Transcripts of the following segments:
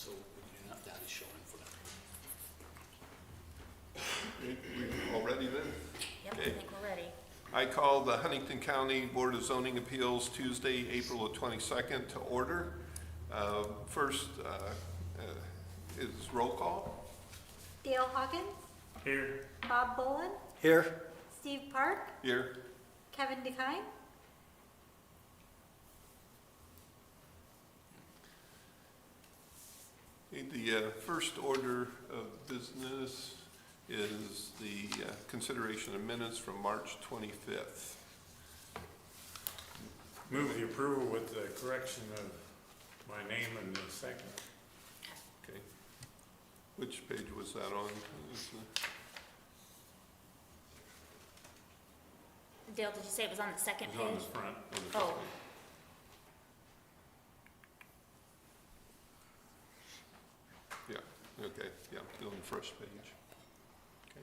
so that is showing for them. We all ready then? Yep, Okay. I think we're ready. I call the Huntington County Board of Zoning Appeals Tuesday, April the 22nd to order. First is roll call. Dale Hawkins, Here. Bob Bolin, Here. Steve Park, Here. Kevin DeKine. The first order of business is the consideration of minutes from March 25th. Move the approval with the correction of my name in the second. Okay. Which page was that on? Dale, did you say it was on the second It's on page? the front. Oh, Yeah, okay, yeah, on the first page. Okay.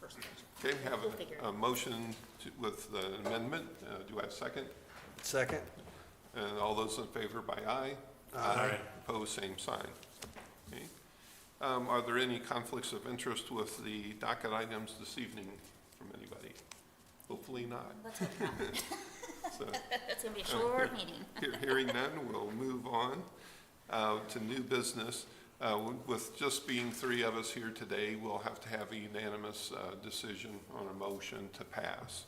First page. Okay, we have We'll figure it a motion with the amendment. Do I have a second? Second. And all those in favor by aye? Aye. Opposed, same sign. Okay. Are there any conflicts of interest with the docket items this evening from anybody? Hopefully not. let's hope not. So, It's gonna be a short meeting. hearing none, we'll move on to new business. With just being three of us here today, we'll have to have a unanimous decision on a motion to pass.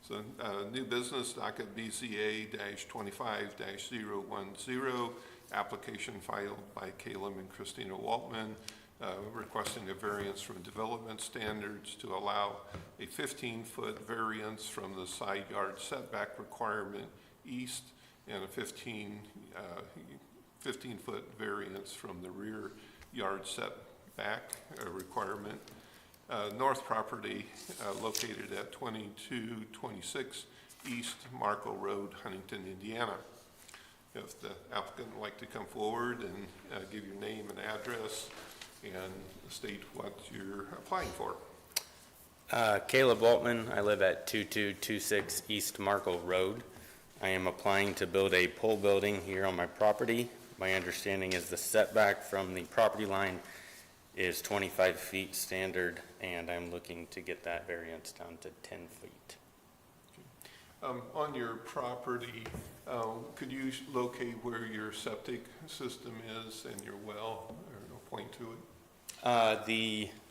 So, new business, docket BZA-25-010, application filed by Caleb and Christina Waltman, requesting a variance from development standards to allow a 15-foot variance from the side yard setback requirement east and a 15-foot variance from the rear yard setback requirement. North property located at 2226 East Marco Road, Huntington, Indiana. If the applicant would like to come forward and give your name and address and state what you're applying for. Caleb Waltman. I live at 2226 East Marco Road. I am applying to build a pole building here on my property. My understanding is the setback from the property line is 25 feet standard, and I'm looking to get that variance down to 10 feet. On your property, could you locate where your septic system is and your well, or point to it?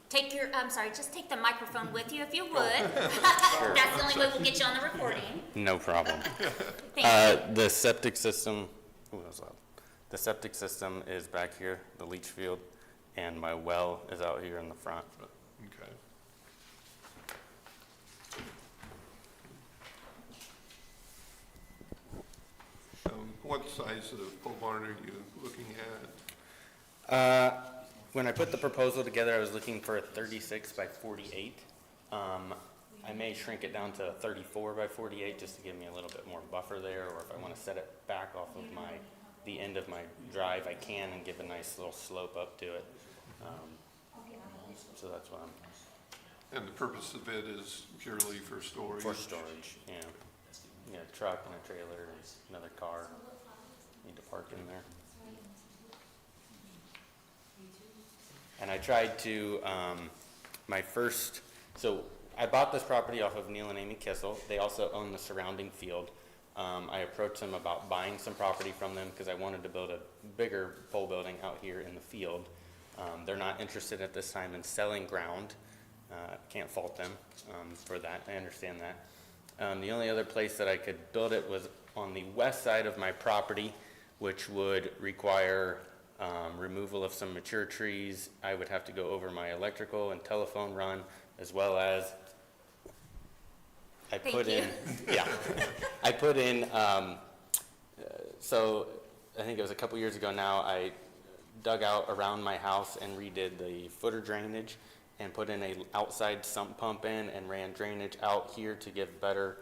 Take your, I'm sorry, just take the microphone with you if you would. Sure. That's the only way we'll get you on the recording. No problem. Thank you. The septic system, ooh, that was loud. The septic system is back here, the leach field, and my well is out here in the front. Okay. What size of pole barn are you looking at? When I put the proposal together, I was looking for a 36 by 48. I may shrink it down to a 34 by 48 just to give me a little bit more buffer there, or if I want to set it back off of the end of my drive, I can, and give a nice little slope up to it. So that's what I'm, And the purpose of it is purely for storage? for storage, yeah. Yeah, a truck and a trailer and another car need to park in there. And I tried to, so I bought this property off of Neil and Amy Kissel. They also own the surrounding field. I approached them about buying some property from them because I wanted to build a bigger pole building out here in the field. They're not interested at this time in selling ground. Can't fault them for that. I understand that. The only other place that I could build it was on the west side of my property, which would require removal of some mature trees. I would have to go over my electrical and telephone run, as well as I put in, yeah, I put in, so I think it was a couple years ago now, I dug out around my house and redid the footer drainage and put in a outside sump pump in and ran drainage out here to give better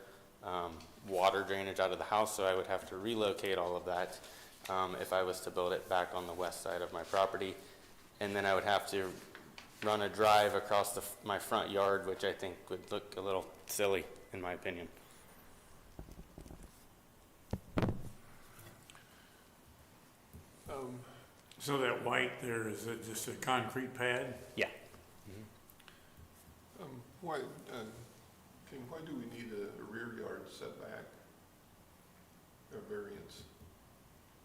water drainage out of the house. So I would have to relocate all of that if I was to build it back on the west side of my property. And then I would have to run a drive across my front yard, which I think would look a little silly in my opinion. So that white there, is it just a concrete pad? Yeah. Why, King, why do we need a rear yard setback? A variance?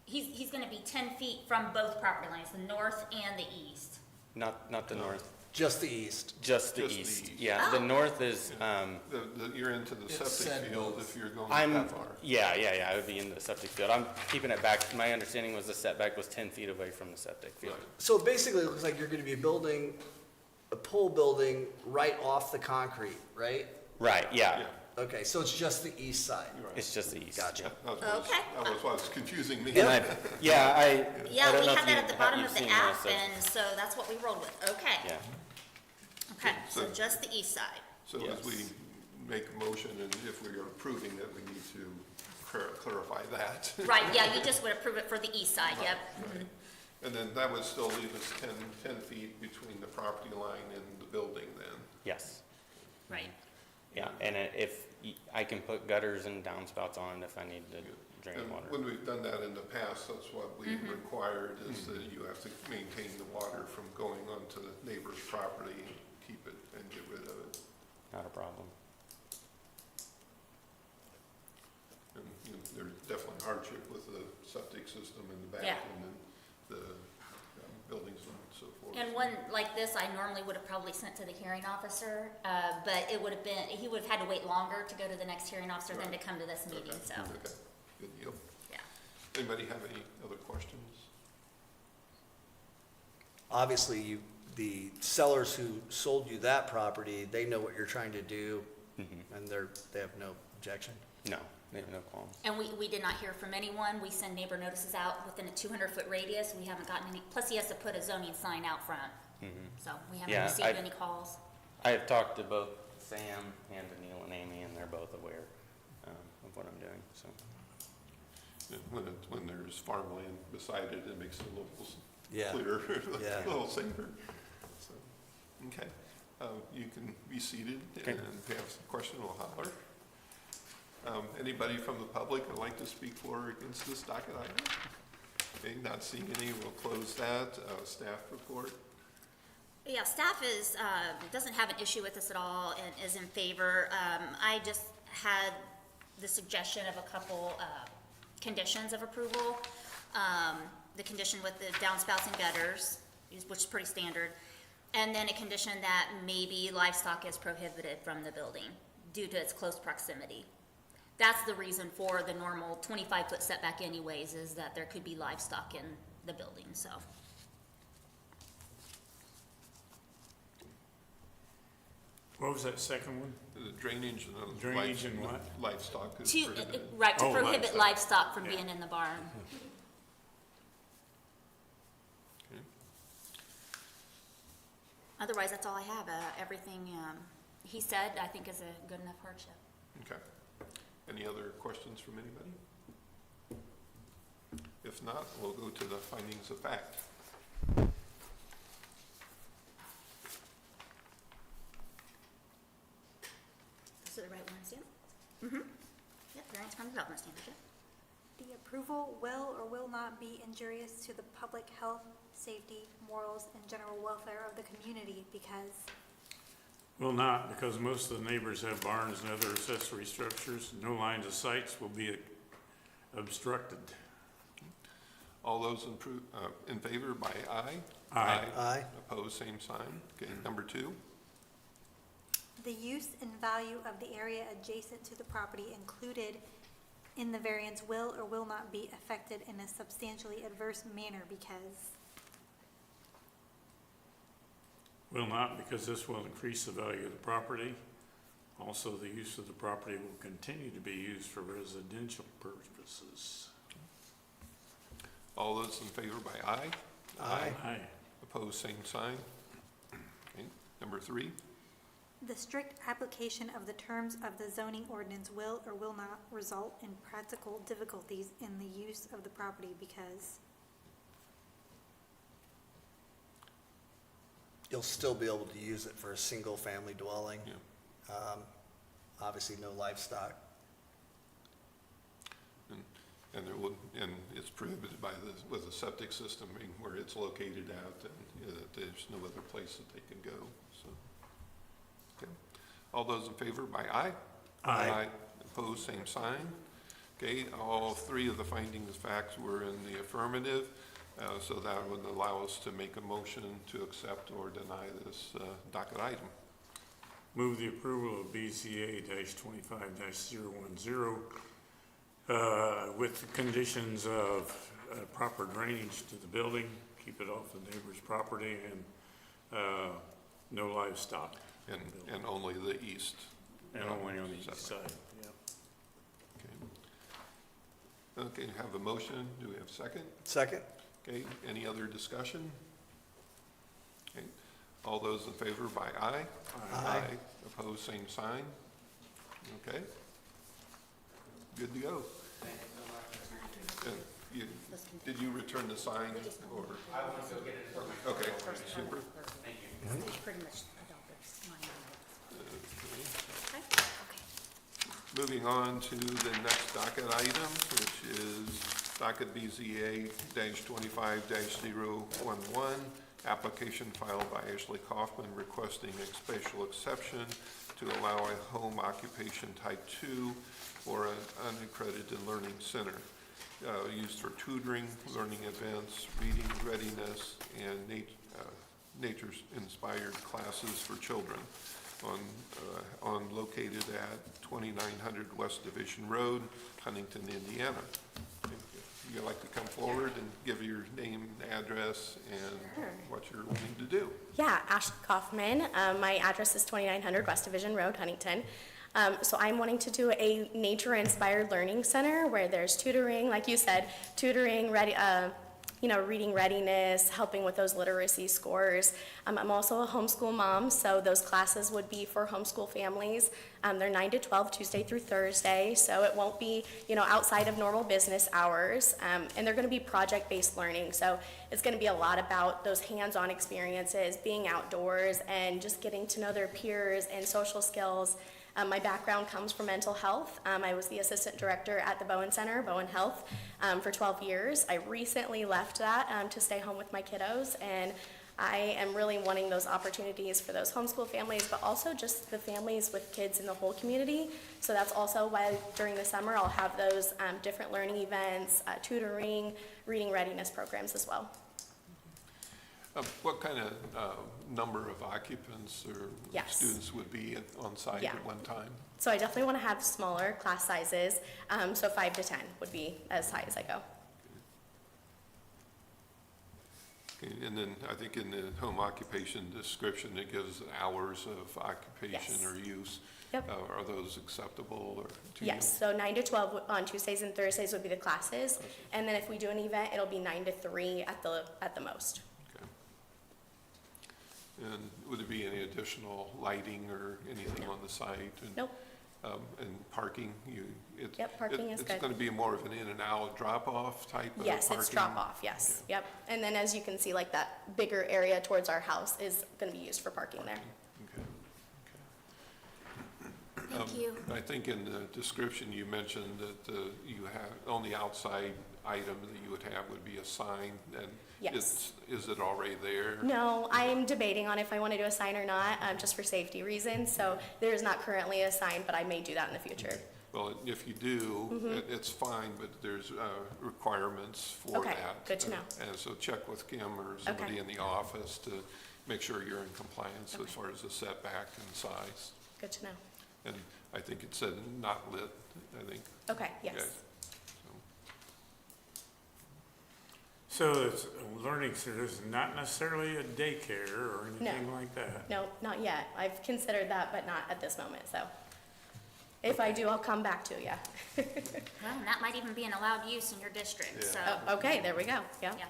He's gonna be 10 feet from both property lines, the north and the east. Not the north, Just the east. just the Just the east. east. Yeah, the Oh. north is, You're into the It septic said field both. if you're going I'm, that far. yeah, I would be in the septic field. I'm keeping it back. My understanding was the setback was 10 feet away from the septic field. Right. So basically, it looks like you're gonna be building a pole building right off the concrete, right? Right, yeah. Yeah, Okay, so it's just the east side. you're right. It's just the east. Gotcha. That was Okay. what's confusing me. And I, yeah, I Yeah, don't we know have if that at the you- bottom you've of the seen app, this, and so that's what we rolled with. Okay. Yeah, Okay, so So- just the east side. So as Yes. we make a motion, and if we are approving it, we need to clarify that. Right, yeah, you just would approve it for the east side, yep. Right. And then that would still leave us 10 feet between the property line and the building then. yes, Right. yeah. And I can put gutters and downspouts on if I need to drain And water. when we've done that in the past, that's what we required, is that you have to maintain the water from going onto the neighbor's property, and keep it and get rid of it. Not a problem. And, you know, there's definitely hardship with the septic system in the back Yeah. and then the buildings and so forth. And one like this, I normally would have probably sent to the hearing officer, but it would have been, he would have had to wait longer to go to the next hearing officer than to come to this meeting, so, Okay, good deal. yeah. Anybody have any other questions? Obviously, the sellers who sold you that property, they know what you're trying to do, and they have no objection. No, they have no qualms. And we did not hear from anyone. We send neighbor notices out within a 200-foot radius. We haven't gotten any, plus he has to put a zoning sign out front. So we haven't Yeah, received any calls. I have talked to both Sam and to Neil and Amy, and they're both aware of what I'm doing, so. Yeah, when there's farmland beside it, it makes it a little Yeah. clearer, Yeah. a little safer. So, okay, you can be seated, Okay. and if you have some question, we'll holler. Anybody from the public would like to speak for or against this docket item? Okay, not seeing any, we'll close that. Staff report. Yeah, staff doesn't have an issue with this at all and is in favor. I just had the suggestion of a couple conditions of approval. The condition with the downspouts and gutters, which is pretty standard. And then a condition that maybe livestock is prohibited from the building due to its close proximity. That's the reason for the normal 25-foot setback anyways, is that there could be livestock in the building, so. What was that second one? The drainage and the Drainage and what? livestock is To, prohibited. right, to Oh, prohibit livestock. livestock from Yeah. being in the barn. Okay. Otherwise, that's all I have. Everything he said, I think, is a good enough hardship. Okay. Any other questions from anybody? If not, we'll go to the findings of fact. Those are the right ones, yeah? Mm-hmm. Yep, variance from development standards, yeah. The approval will or will not be injurious to the public health, safety, morals, and general welfare of the community because Will not, because most of the neighbors have barns and other accessory structures. No lines of sights will be obstructed. All those in favor by aye? Aye. Aye. Opposed, same sign. Okay, number 2. the use and value of the area adjacent to the property included in the variance will or will not be affected in a substantially adverse manner because Will not, because this will increase the value of the property. Also, the use of the property will continue to be used for residential purposes. All those in favor by aye? Aye. Aye. Opposed, same sign. Okay, number 3. the strict application of the terms of the zoning ordinance will or will not result in practical difficulties in the use of the property because You'll still be able to use it for a single-family dwelling. Yeah. Obviously, no livestock. And there would, and it's prohibited by with the septic system being where it's located at, and there's no other place that they can go, so. Okay. All those in favor by aye? Aye. Opposed, same sign. Okay, all three of the findings of facts were in the affirmative, so that would allow us to make a motion to accept or deny this docket item. Move the approval of BZA -25-010 with the conditions of proper drainage to the building, keep it off the neighbor's property, and no livestock. And only the east. And only on the east setback. side, yeah. Okay, have a motion. Do we have a second? Second? Okay, any other discussion? Okay, all those in favor by aye? Aye. Opposed, same sign? Okay. Good to go. Did you return the sign or? I want to go get it. Okay, super. Pretty much adopted mine. Moving on to the next docket item, which is docket BZA -25-011, application filed by Ashley Kaufman requesting a special exception to allow a home occupation type 2 for an unaccredited learning center used for tutoring, learning events, reading readiness, and nature-inspired classes for children on located at 2900 West Division Road, Huntington, Indiana. If you'd like to come forward and give your name, address, and what you're wanting to do. Yeah, Ashley Kaufman. My address is 2900 West Division Road, Huntington. So I'm wanting to do a nature-inspired learning center where there's tutoring, like you said, tutoring, reading readiness, helping with those literacy scores. I'm also a homeschool mom, so those classes would be for homeschool families. They're 9 to 12, Tuesday through Thursday, so it won't be, outside of normal business hours. And they're going to be project-based learning, so it's going to be a lot about those hands-on experiences, being outdoors, and just getting to know their peers and social skills. My background comes from mental health. I was the assistant director at the Bowen Center, Bowen Health, for 12 years. I recently left that to stay home with my kiddos, and I am really wanting those opportunities for those homeschool families, but also just the families with kids in the whole community. So that's also why during the summer I'll have those different learning events, tutoring, reading readiness programs as well. What kind of number of occupants or Yes. students would be on site Yeah. at one time? So I definitely want to have smaller class sizes, so 5 to 10 would be as high as I go. Okay, and then I think in the home occupation description, it gives hours of occupation Yes. or use. Yep. Are those acceptable or to you? Yes, so 9 to 12 on Tuesdays and Thursdays would be the classes, and then if we do an event, it'll be 9 to 3 at the most. Okay. And would there be any additional lighting or anything on the site? And, Nope. And parking, Yep, parking is It's good. going to be more of an in and out drop-off type of Yes, it's parking? drop off, yes, yep. And then as you can see, like that bigger area towards our house is gonna be used for parking there. Okay. Thank you. I think in the description, you mentioned that you have, only outside item that you would have would be a sign, and Yes. is it already there? No, I'm debating on if I wanna do a sign or not, just for safety reasons, so there is not currently a sign, but I may do that in the future. Well, if you do, it's fine, but there's requirements for Okay, that. good to know. And so check with Kim or somebody Okay. in the office to make sure you're in compliance as far as the setback and size. Good to know. And I think it said not lit, I think. Okay, yes. Yes. So it's a learning center, it's not necessarily a daycare or anything like that? No, not yet. I've considered that, but not at this moment, so. If I do, I'll come back to you. Well, and that might even be an allowed use in your district, so, Oh, okay, there we go, yeah. yeah.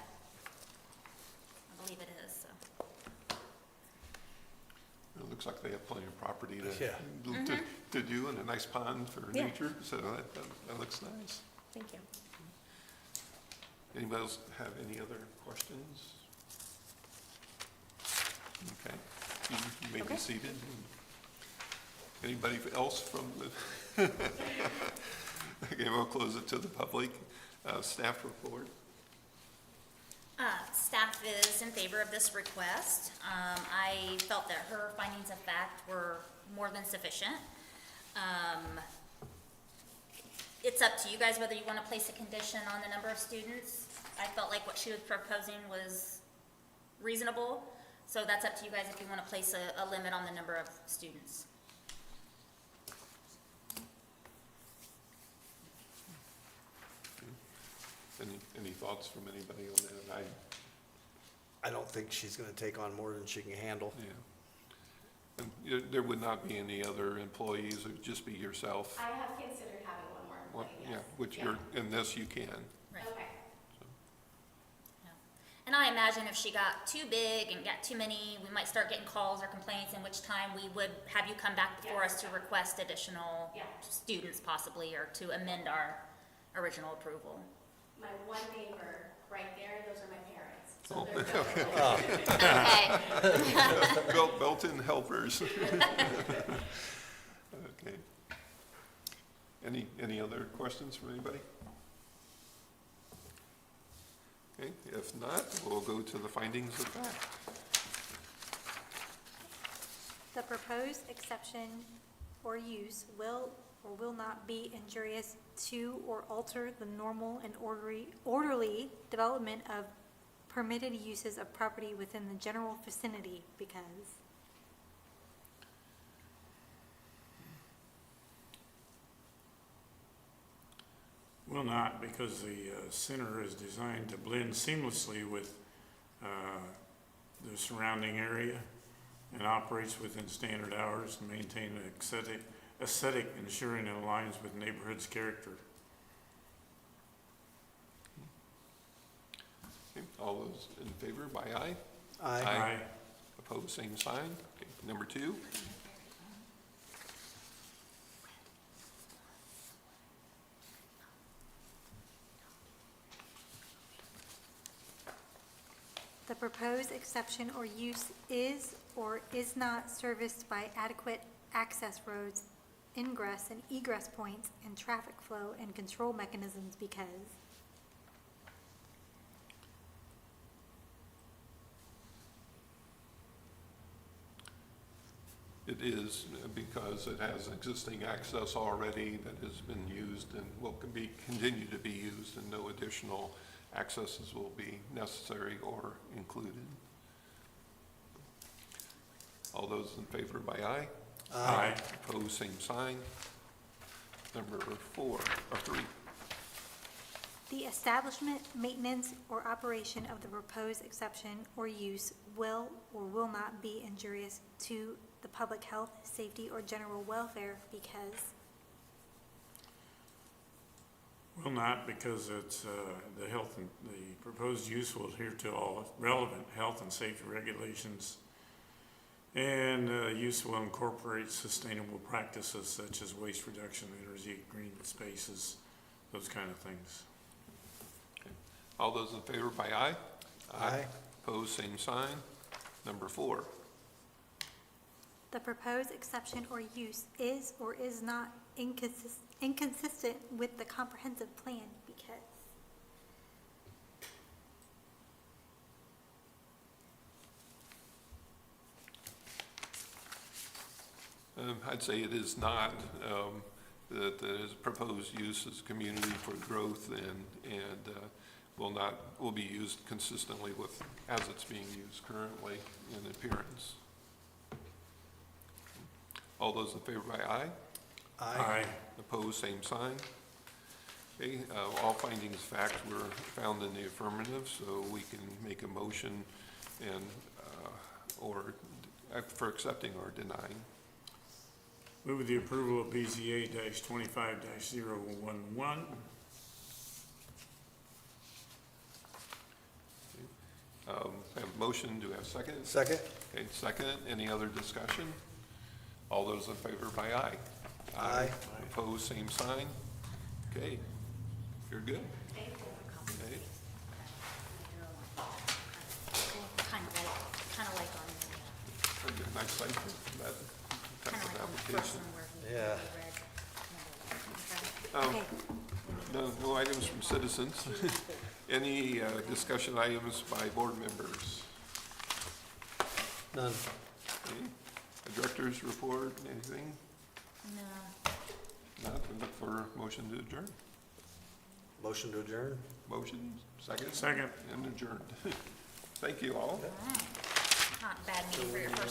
I believe it is, so. It looks like they have plenty of property Yeah. to do, and a nice pond for Yeah. nature, so that looks nice. Thank you. Anybody else have any other questions? Okay, you may be Okay. seated. Anybody else from the, okay, we'll close it to the public. Staff report. Staff is in favor of this request. I felt that her findings of fact were more than sufficient. It's up to you guys whether you want to place a condition on the number of students. I felt like what she was proposing was reasonable, so that's up to you guys if you want to place a limit on the number of students. Any thoughts from anybody on that? I don't think she's gonna take on more than she can handle. Yeah. And there would not be any other employees, it would just be yourself? I have considered having one more Well, employee, yeah, yes. which Yeah. you're, in this you can. Right. Okay. Yeah. And I imagine if she got too big and got too many, we might start getting calls or complaints, in which time we would have you come back before us to request additional Yeah. students possibly, or to amend our original approval. My one neighbor right there, those are my parents. So Oh. they're Okay. Built-in helpers. Okay. Any other questions from anybody? Okay, if not, we'll go to the findings of fact. The proposed exception or use will or will not be injurious to or alter the normal and orderly development of permitted uses of property within the general vicinity because. Will not, because the center is designed to blend seamlessly with the surrounding area and operates within standard hours and maintain an aesthetic ensuring it aligns with neighborhood's character. Okay, all those in favor by aye? Aye. Opposed, same sign. Okay, number 2. The proposed exception or use is or is not serviced by adequate access roads, ingress and egress points, and traffic flow and control mechanisms because. It is because it has existing access already that has been used and will continue to be used, and no additional accesses will be necessary or included. All those in favor by aye? Aye. Opposed, same sign. Number 4, or 3. The establishment, maintenance, or operation of the proposed exception or use will or will not be injurious to the public health, safety, or general welfare because. Will not, because it's the proposed use will adhere to all relevant health and safety regulations, and use will incorporate sustainable practices such as waste reduction, energy, green spaces, those kind of things. All those in favor by aye? Aye. Opposed, same sign. Number 4. The proposed exception or use is or is not inconsistent with the comprehensive plan because. I'd say it is not, that the proposed use is community for growth and will be used consistently with, as it's being used currently in appearance. All those in favor by aye? Aye. Opposed, same sign. Okay, all findings of fact were found in the affirmative, so we can make a motion and, or for accepting or denying. Move with the approval of BZA-25-011. Have a motion, do we have a second? Second? Okay, second, any other discussion? All those in favor by aye? Aye. Opposed, same sign. Okay, you're good. Okay. Kind of like on Very good. Nice site for that the, type kind of of like on the first application. one where he Yeah. read. Okay. No items from citizens. Any discussion items by board members? None. Okay. The director's report, anything? No. Not, we look for a motion to adjourn. Motion to adjourn? Motion, second? Second. And adjourned. Thank you all. Not a bad meeting for your first